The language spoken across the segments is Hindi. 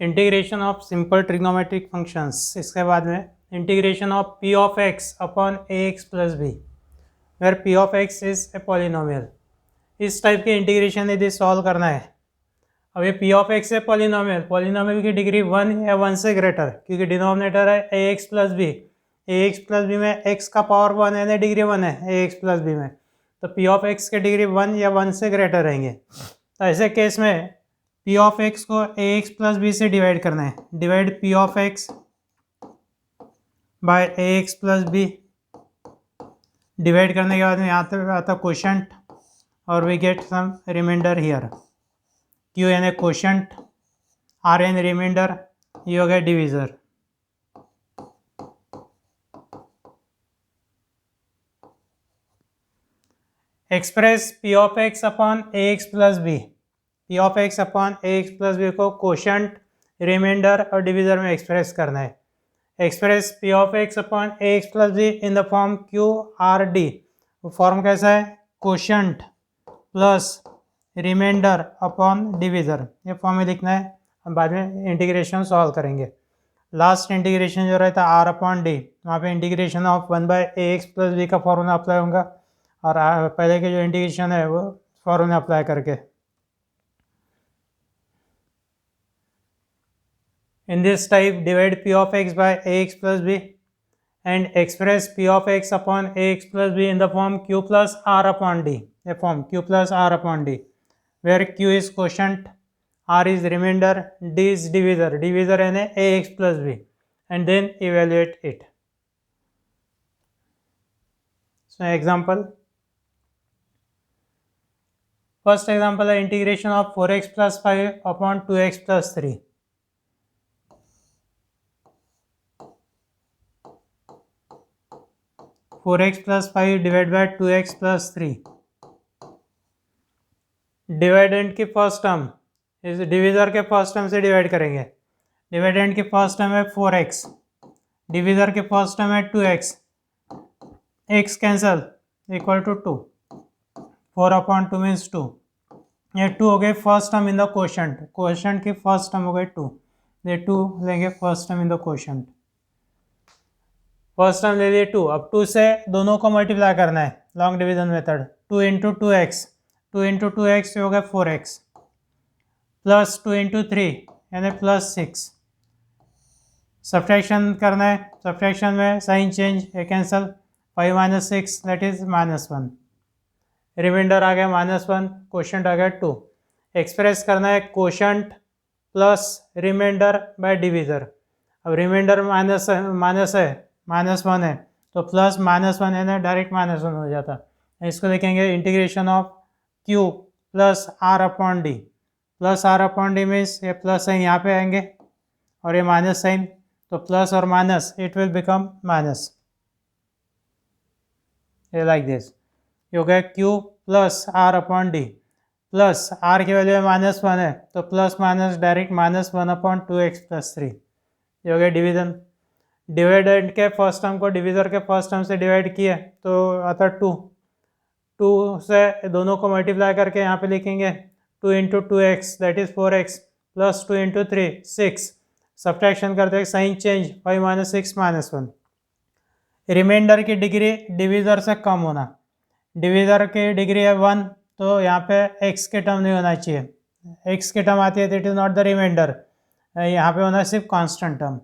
Integration of simple trigonometric functions. इसके बाद में integration of P of x upon a x plus b where P of x is a polynomial. इस टाइप के इंटीग्रेशन यदि सॉल्व करना है, अब ये पी ऑफ एक्स है पॉलिनोमियल, पॉलिनोमियल की डिग्री 1 या 1 से ग्रेटर, क्योंकि डिनोमिनेटर है a x plus b, a x plus b में एक्स का पावर 1 है, डिग्री 1 है ए एक्स प्लस बी में, तो पी ऑफ एक्स के डिग्री 1 या 1 से ग्रेटर रहेंगे। तो ऐसे केस में पी ऑफ एक्स को ए एक्स प्लस बी से डिवाइड करना है। Divide P of x by a x plus b. Divide करने के बाद में यहाँ तक आता क्वोशंट और we get some remainder here. Q यानी क्वोशंट, आर यानी रिमाइंडर, ये हो गया divisor. Express P of x upon a x plus b. P of x upon a x plus b को क्वोशंट, रिमाइंडर और डिविजर में एक्सप्रेस करना है। Express P of x upon a x plus b in the form Q R D. Form कैसा है? Quotient plus remainder upon divisor, ये फॉर्म में लिखना है। हम बाद में इंटीग्रेशन सॉल्व करेंगे। लास्ट इंटीग्रेशन जो रहता है आर अपॉन डी, वहाँ पे integration of 1 by a x plus b का फॉर्मूला अप्लाई होगा, और पहले के जो इंटीग्रेशन है वो फॉर्मूला अप्लाई करके। In this type, divide p of x by ax plus b and express p of x upon ax plus b in the form q plus r upon d. A form q plus r upon d, where q is quotient, r is remainder, d is divisor. Divisor is ax plus b, and then evaluate it. So example. First example is integration of 4x plus 5 upon 2x plus 3. 4x plus 5 divide by 2x plus 3। डिवाइडेंट की फर्स्ट टर्म इस डिविजर के फर्स्ट टर्म से डिवाइड करेंगे। डिवाइडेंट की फर्स्ट टर्म है 4x, डिविजर के फर्स्ट टर्म है 2x, x cancel equal to 2, 4 upon 2 means 2। ये 2 हो गए first term in the quotient, quotient की फर्स्ट टर्म हो गई 2, ये 2 लेंगे first term in the quotient. First term ले लिए 2, अब 2 से दोनों को मल्टीप्लाई करना है long division method. 2 into 2x, 2 into 2x हो गया 4x, प्लस 2 इंटू 3 यानी प्लस 6। सब्ट्रैक्शन करना है, सब्ट्रैक्शन में साइन चेंज, ये cancel, 5 minus 6 that is -1। Remainder आ गया -1, क्वोशंट आ गया 2। एक्सप्रेस करना है quotient plus remainder by divisor. अब रिमाइंडर माइनस है, -1 है, तो प्लस -1 है ना, डायरेक्ट -1 हो जाता। इसको लिखेंगे integration of q plus R upon D. Plus R upon D means ये प्लस साइन यहाँ पे आएंगे और ये माइनस साइन, तो प्लस और minus it will become minus, ये लाइक दिस। ये हो गया q plus R upon D, plus R की वैल्यू -1 है, तो plus minus direct -1 upon 2x plus 3। ये हो गया डिवीजन। डिवाइडेंट के फर्स्ट टर्म को डिविजर के फर्स्ट टर्म से डिवाइड किए तो आता 2, 2 से दोनों को मल्टीप्लाई करके यहाँ पे लिखेंगे 2 into 2x that is 4x, plus 2 into 3 6। Subtraction करते साइन चेंज, 5 माइनस 6 -1। रिमाइंडर की डिग्री डिविजर से कम होना। डिविजर की डिग्री है 1, तो यहाँ पे x के टर्म नहीं होना चाहिए, x के टर्म आती है that is not the remainder, यहाँ पे होना सिर्फ कॉन्स्टेंट टर्म।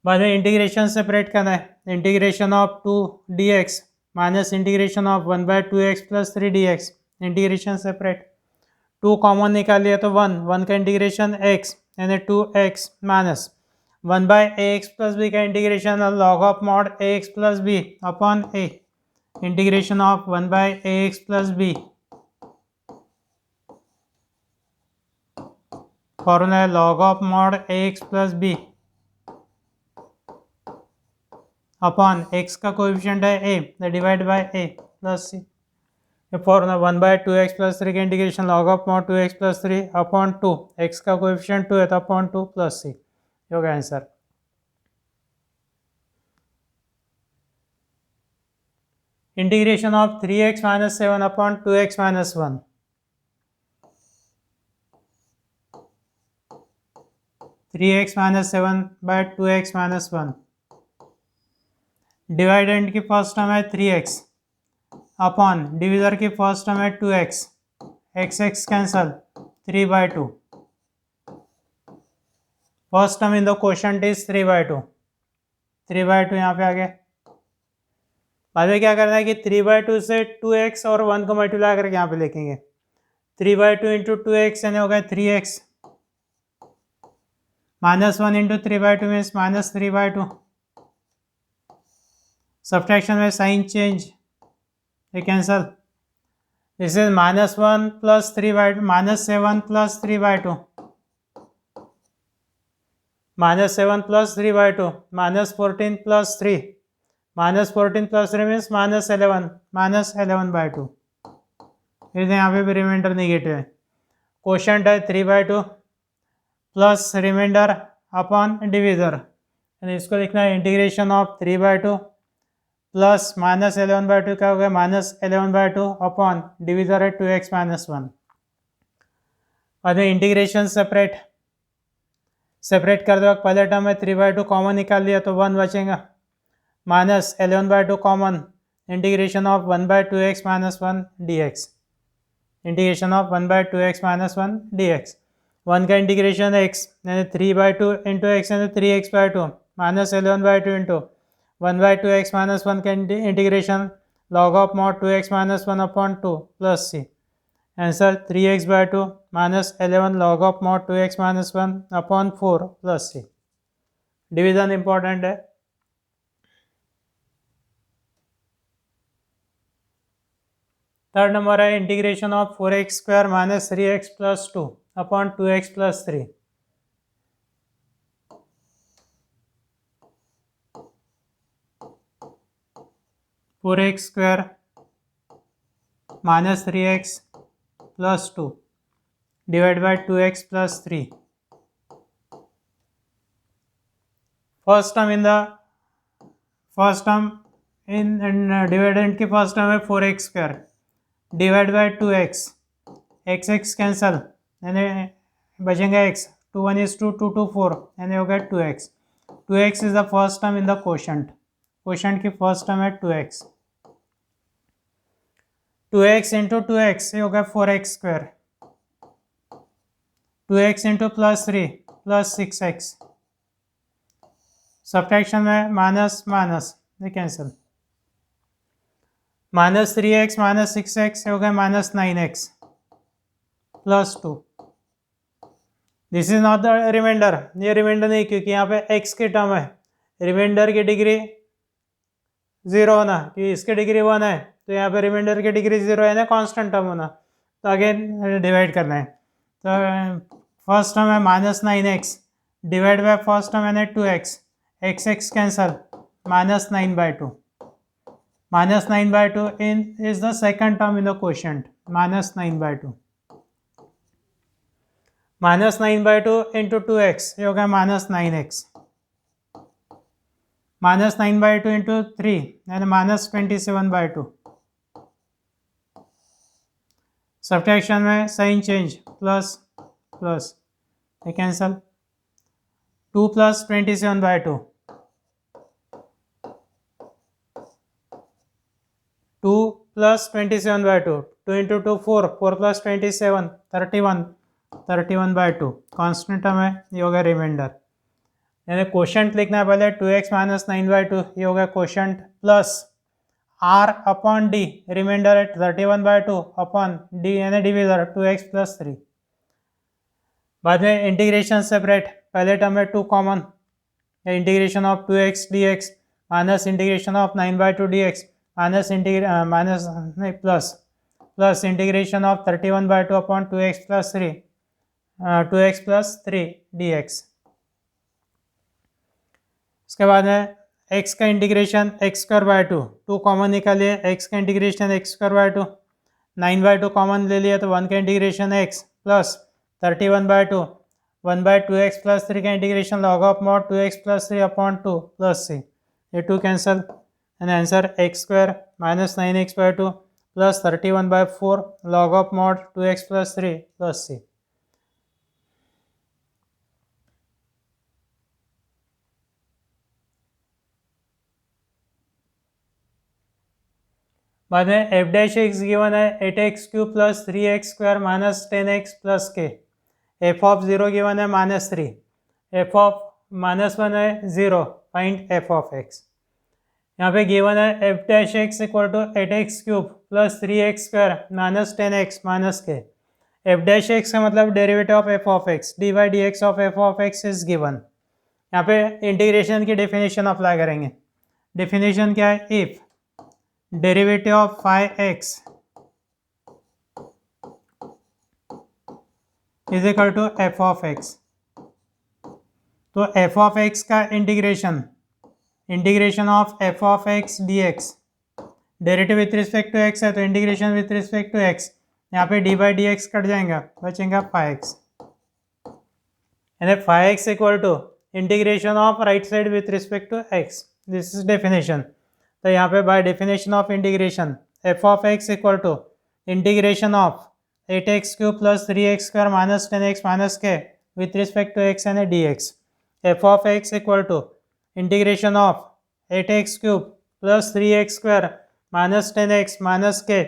बाद में इंटीग्रेशन सेपरेट करना है। Integration of 2 dx minus integration of 1 by 2x plus 3 dx, integration separate. 2 common निकाल लिया तो 1 का इंटीग्रेशन x यानी 2x minus 1 by ax plus b का integration log of mod ax plus b upon a। Integration of 1 by ax plus b, formula है log of mod ax plus b upon x का कोएफिशिएंट है a, divide by a plus c। ये फॉर्मूला 1 बाय 2x प्लस 3 का integration log of mod 2x plus 3 upon 2, x का कोएफिशिएंट 2 है तो अपॉन 2 प्लस c। ये होगा answer. Integration of 3x minus 7 upon 2x minus 1। 3x minus 7/2x minus 1। Dividend की फर्स्ट टर्म है 3x अपॉन डिविजर की फर्स्ट टर्म है 2x, x cancel 3/2। First term in the quotient is 3/2, 3/2 यहाँ पे आ गया। बाद में क्या करना है कि 3/2 से 2x और 1 को मल्टीप्लाई करके यहाँ पे लिखेंगे। 3/2 इंटू 2x यानी होगा 3x, minus 1 into 3/2 means minus 3/2। Subtraction में साइन चेंज, ये cancel. This is minus 1 plus 3/2 minus 7 plus 3/2, minus 7 plus 3/2 minus 14 plus 3, minus 14 plus 3 means minus 11, minus 11/2। यहाँ पे भी रिमाइंडर निगेटिव है। क्वोशंट है 3/2 प्लस रिमाइंडर अपॉन डिविजर, यानी इसको लिखना है इंटीग्रेशन ऑफ 3/2 प्लस माइनस 11/2 क्या हो गया माइनस 11/2 अपॉन डिविजर है 2x माइनस 1। बाद में इंटीग्रेशन सेपरेट कर दो। पहले टर्म में 3/2 कॉमन निकाल लिया तो 1 बचेगा, minus 11/2 common, integration of 1/2x minus 1 dx, integration of 1/2x minus 1 dx। 1 का इंटीग्रेशन x यानी 3/2 इंटू एक्स यानी 3x/2 minus 11/2 into 1/2x minus 1 का integration log of mod 2x minus 1 upon 2 plus c। Answer 3x/2 minus 11 log of mod 2x minus 1 upon 4 plus c। Division important है। थर्ड नंबर है integration of 4x² minus 3x plus 2 upon 2x plus 3। Four x square minus 3x plus 2 divide by 2x plus 3। First term इन डिवाइडेंट की फर्स्ट टर्म है 4x² divide by 2x, x cancel यानी बचेंगे x, 2 1 is 2, 2 2 4 यानी हो गया 2x। 2x is the first term in the quotient की फर्स्ट टर्म है 2x। 2x इंटू 2x ये हो गया 4x², 2x into plus 3 plus 6x। Subtraction में माइनस माइनस ये cancel, minus 3x minus 6x हो गया minus 9x plus 2। This is not the remainder, ये रिमाइंडर नहीं क्योंकि यहाँ पे x की टर्म है, रिमाइंडर की डिग्री 0 होना, क्योंकि इसकी डिग्री 1 है तो यहाँ पे रिमाइंडर की डिग्री 0 है ना, कांस्टेंट टर्म होना, तो अगेन डिवाइड करना है। तो फर्स्ट टर्म है minus 9x divide by first term है 2x, x cancel minus 9/2, minus 9/2 in is the second term in the quotient, minus 9/2, minus 9/2 into 2x ये हो गया माइनस 9x, माइनस 9/2 इंटू 3 यानी माइनस 27/2। सब्ट्रैक्शन में साइन चेंज, प्लस प्लस ये cancel, 2 plus 27/2, 2 plus 27/2, 2 into 2 4, 4 plus 27 31/2 constant term है, ये हो गया रिमाइंडर। यानी क्वोशंट लिखना है पहले 2x माइनस 9/2 ये हो गया quotient plus r upon d, remainder है 31/2 अपॉन d यानी डिविजर 2x प्लस 3। बाद में इंटीग्रेशन सेपरेट, पहले टर्म में 2 common, integration of 2x dx minus integration of 9/2 dx माइनस नहीं plus integration of 31/2 upon 2x plus 3 2x plus 3 dx। उसके बाद है x का इंटीग्रेशन x²/2, 2 कॉमन निकालिए, x का इंटीग्रेशन x²/2, 9/2 कॉमन ले लिया तो 1 का integration x plus 31/2 1/2x plus 3 का integration log of mod 2x plus 3 upon 2 plus c, ये 2 cancel and answer x² minus 9x/2 plus 31/4 log of mod 2x plus 3 plus c। बाद में एफ डैश एक्स गिवन है 8x³ plus 3x² minus 10x plus के। एफ ऑफ 0 गिवन है -3, एफ ऑफ -1 है 0, फाइंड एफ ऑफ एक्स। यहाँ पे गिवन है f dash x equal to 8x³ plus 3x² minus 10x minus k. F dash x का मतलब derivative of f of x, d by d x of f of x is given. यहाँ पे इंटीग्रेशन की डेफिनेशन अप्लाई करेंगे। डेफिनेशन क्या है? If derivative of phi x is equal to f of x, तो एफ ऑफ एक्स का integration of f of x d x, derivative with respect to x है तो integration with respect to x, यहाँ पे d by d x cut जाएगा, बचेगा फाई एक्स। यानी phi x equal to integration of right side with respect to x, this is definition. तो यहाँ पे by definition of integration f of x equal to integration of 8x³ plus 3x² minus 10x minus k with respect to x यानी d x. F of x equal to integration of 8x³ plus 3x² minus 10x minus k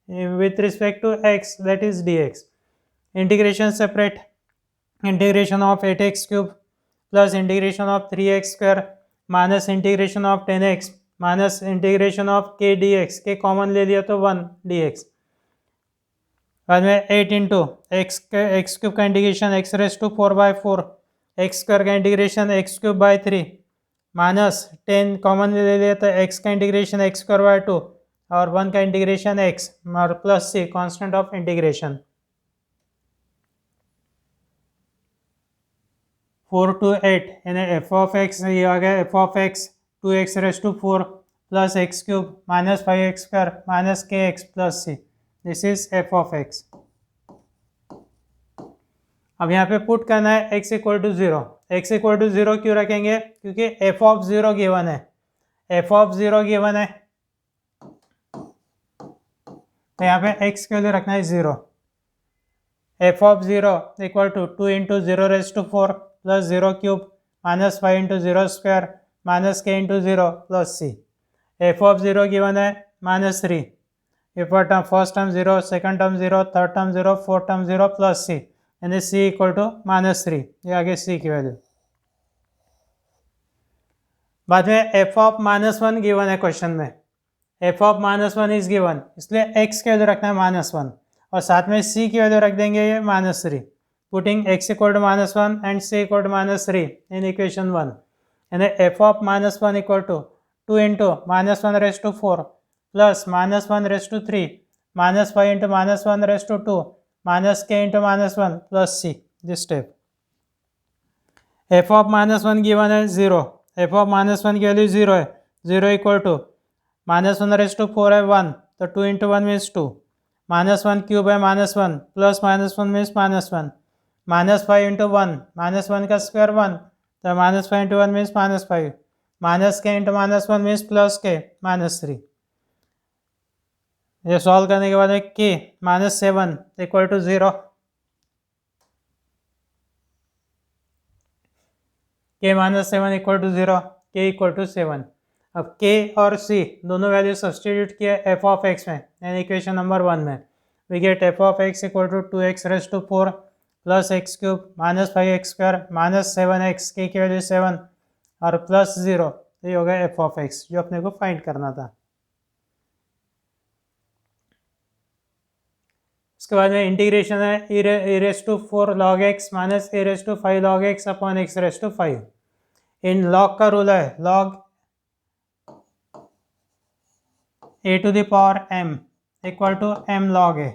with respect to x, that is dx. Integration separate, integration of 8x³ plus integration of 3x² minus integration of 10x minus integration of k dx, k common ले लिया तो 1 dx। बाद में 8 इंटू x³ का integration x raise to 4/4, x² का integration x³ by 3 minus 10 common ले लिया तो x का इंटीग्रेशन x²/2 और 1 का इंटीग्रेशन x और plus c constant of integration. 4 to 8 यानी एफ ऑफ एक्स ये आ गया f of x 2x raise to 4 plus x³ minus 5x² minus kx plus c, this is f of x. अब यहाँ पे पुट करना है x equal to 0। x equal to 0 क्यों रखेंगे? क्योंकि एफ ऑफ 0 गिवन है, एफ ऑफ 0 गिवन है तो यहाँ पे x के लिए रखना है 0। F of 0 equal to 2 into 0 raise to 4 plus 0³ minus 5 into 0² minus k into 0 plus c। F of 0 given है -3, first term 0, second term 0, third term 0, fourth term 0 plus c, यानी c इक्वल टू -3, ये आगे c की वैल्यू। बाद में एफ ऑफ -1 गिवन है क्वेश्चन में, एफ ऑफ -1 इज गिवन, इसलिए x की वैल्यू रखना है -1 और साथ में c की वैल्यू रख देंगे ये -3, putting x equal to -1 and c equal to -3 in equation 1, यानी f of -1 equal to 2 into -1 raise to 4 plus -1 raise to 3 minus 5 into -1 raise to 2 minus k into -1 plus c, this step. F of -1 given है 0, एफ ऑफ -1 की वैल्यू 0 है, 0 इक्वल टू -1 रेज़ टू 4 है 1, तो 2 इंटू 1 मीन्स 2, -1³ है -1 प्लस -1 मीन्स -1, -5 इंटू 1 -1 का स्क्वायर 1, तो -5 into 1 means -5, minus k into -1 means plus k -3। ये सॉल्व करने के बाद है k -7 equal to 0, k -7 equal to 0, k equal to 7। अब k और c दोनों वैल्यू सब्सटीट्यूट किया एफ ऑफ एक्स में, यानी इक्वेशन नंबर 1 में, we get f of x equal to 2x raise to 4 plus x³ minus 5x² minus 7x, k की वैल्यू 7 और प्लस 0, तो ये हो गया एफ ऑफ एक्स जो अपने को फाइंड करना था। उसके बाद में इंटीग्रेशन है e raise to 4 log x minus a raise to 5 log x upon x raise to 5। इन log का रूल है log a to the power m equal to m log a,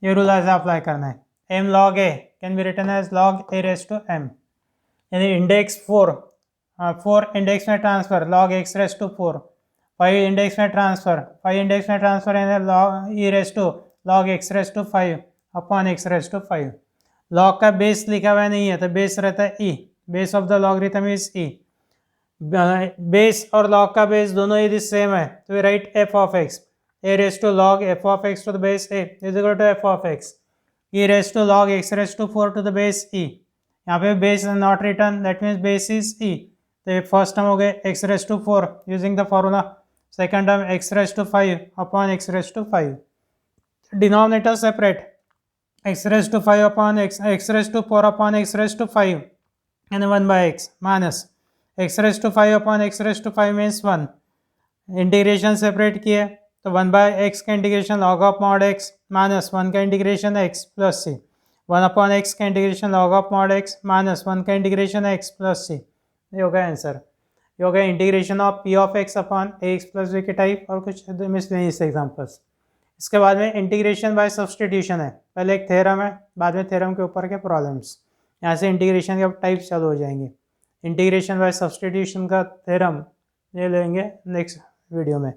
ये रूल ऐसे अप्लाई करना है। m log a can be written as log a raise to m, यानी इंडेक्स 4 इंडेक्स में transfer log x raise to 4, 5 index में ट्रांसफर, 5 इंडेक्स में ट्रांसफर यानी log e raise to log x raise to 5 upon x raise to 5। log का बेस लिखा हुआ नहीं है तो बेस रहता है e, base of the logarithm is e, base और log का बेस दोनों यदि सेम है तो we write f of x, a raise to log f of x to the base a is equal to f of x, e raise to log x raise to 4 to the base e। यहाँ पे base not written, that means base is e, तो ये फर्स्ट टर्म हो गए x raise to 4 using the formula, second term x raise to 5 upon x raise to 5, denominator separate, x raised to 5 upon x raised to 4 upon x raised to 5 and 1 by x minus x raised to 5 upon x raised to 5 means 1, integration separate किए तो 1 बाय एक्स का integration log of mod x minus 1 का इंटीग्रेशन एक्स प्लस सी, 1 अपॉन एक्स का integration log of mod x minus 1 का इंटीग्रेशन एक्स प्लस सी। ये हो गया आंसर। ये हो गया integration of P of x upon a x plus b के टाइप और कुछ मिसलेनियस एग्जांपल्स। इसके बाद में इंटीग्रेशन बाय सब्सटीट्यूशन है, पहले एक थ्योरम है, बाद में थ्योरम के ऊपर के प्रॉब्लम्स। यहाँ से इंटीग्रेशन के टाइप्स चालू हो जाएंगे। इंटीग्रेशन बाय सब्सटीट्यूशन का थ्योरम ये लेंगे नेक्स्ट वीडियो में।